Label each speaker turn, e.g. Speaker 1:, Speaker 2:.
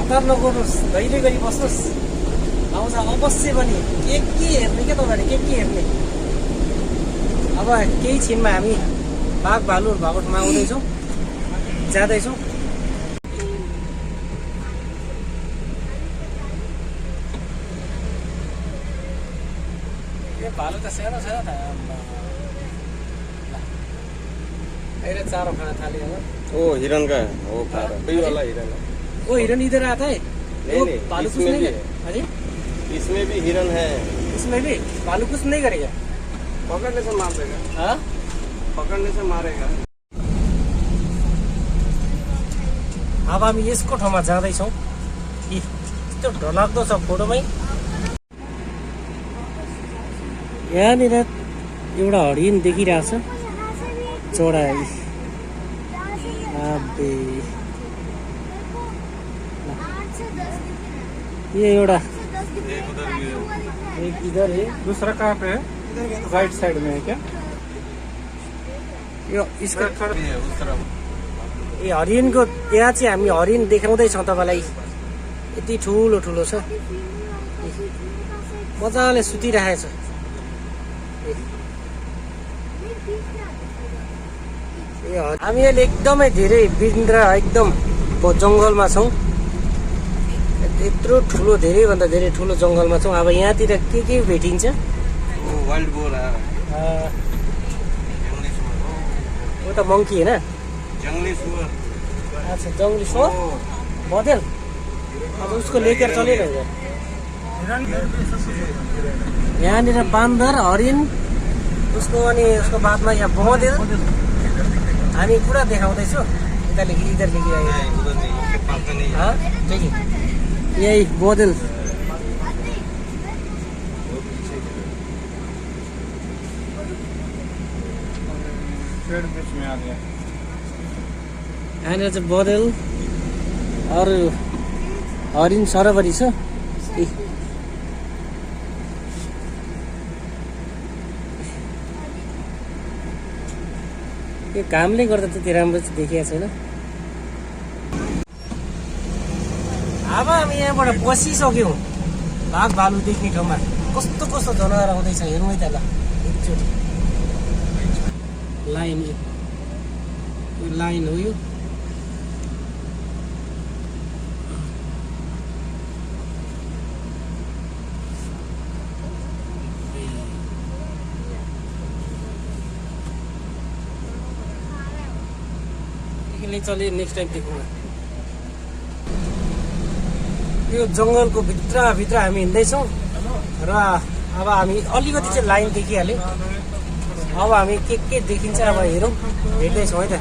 Speaker 1: हतार नगर्नुहोस्, धैर्य गरी बस्नुहोस्। आउँछ अवश्य पनि के हेर्ने क्या तपाईँले, के हेर्ने। अब केही छिनमा हामी बाघ भालुहरू भएको ठाउँमा आउँदैछौँ, जाँदैछौँ। यो भालु त सानो छ त, अहिले चारो खान थाल्यो होला।
Speaker 2: वो हिरन का है, वो खा रहा है, वही वाला हिरन है।
Speaker 1: वो हिरन इधर आता है।
Speaker 2: नहीं, नहीं,
Speaker 1: भालू कुछ
Speaker 2: इसमें
Speaker 1: नहीं
Speaker 2: भी
Speaker 1: करे। अरे
Speaker 2: इसमें भी हिरन है।
Speaker 1: इसमें भी भालू कुछ नहीं करेगा।
Speaker 2: पकड़ने से मार देगा।
Speaker 1: हाँ,
Speaker 2: पकड़ने से मारेगा।
Speaker 1: अब हामी यसको ठाउँमा जाँदैछौँ। यस्तो डरलाग्दो छ फोटोमै। यहाँनिर एउटा हरिण देखिरहेछ, चोडा। ये एउटा एक इधर है,
Speaker 3: दूसरा कहाँ पे है? राइट साइड में है क्या?
Speaker 1: यो इसको
Speaker 2: उस तरफ
Speaker 1: ए हरिणको यहाँ चाहिँ हामी हरिण देखाउँदैछौँ तपाईँलाई। यति ठुलो ठुलो छ, मजाले सुतिरहेछ। हामी अहिले एकदमै धेरै बिन्द्र एकदम जङ्गलमा छौँ। यत्रो ठुलो, धेरैभन्दा धेरै ठुलो जङ्गलमा छौँ। अब यहाँतिर के भेटिन्छ?
Speaker 2: वो वाइल्ड बोर है, जंगली सुअर।
Speaker 1: वो त मङ्की होइन?
Speaker 2: जंगली सुअर।
Speaker 1: अच्छा, जङ्गली सुअर बदेल। अब उसको लेकर चलिरहेको। यहाँनिर बान्दर, हरिण, उसको अनि उसको बादमा यहाँ बदेल हामी पुरा देखाउँदैछु। इधर लेखिरहेको
Speaker 2: उधर नहीं, उसके पास में नहीं है।
Speaker 1: यही बदेल।
Speaker 3: पेड़ बीच में आ गया।
Speaker 1: यहाँनिर चाहिँ बदेल, अरू हरिण सरबरी छ। यो घामले गर्दा त्यति राम्रो चाहिँ देखिएको छैन। अब हामी यहाँबाट बसिसक्यौँ बाघ भालु देख्ने ठाउँमा। कस्तो कस्तो जनावर आउँदैछ हेरौँ है त। ल एकचोटि लाइन, यो लाइन हो। यो चले नेक्स्ट टाइम देखौँ। यो जङ्गलको भित्र हामी हिँड्दैछौँ र अब हामी अलिकति चाहिँ लाइन देखिहाल्यो। अब हामी के देखिन्छ अब हेरौँ, हेर्दैछौँ है त।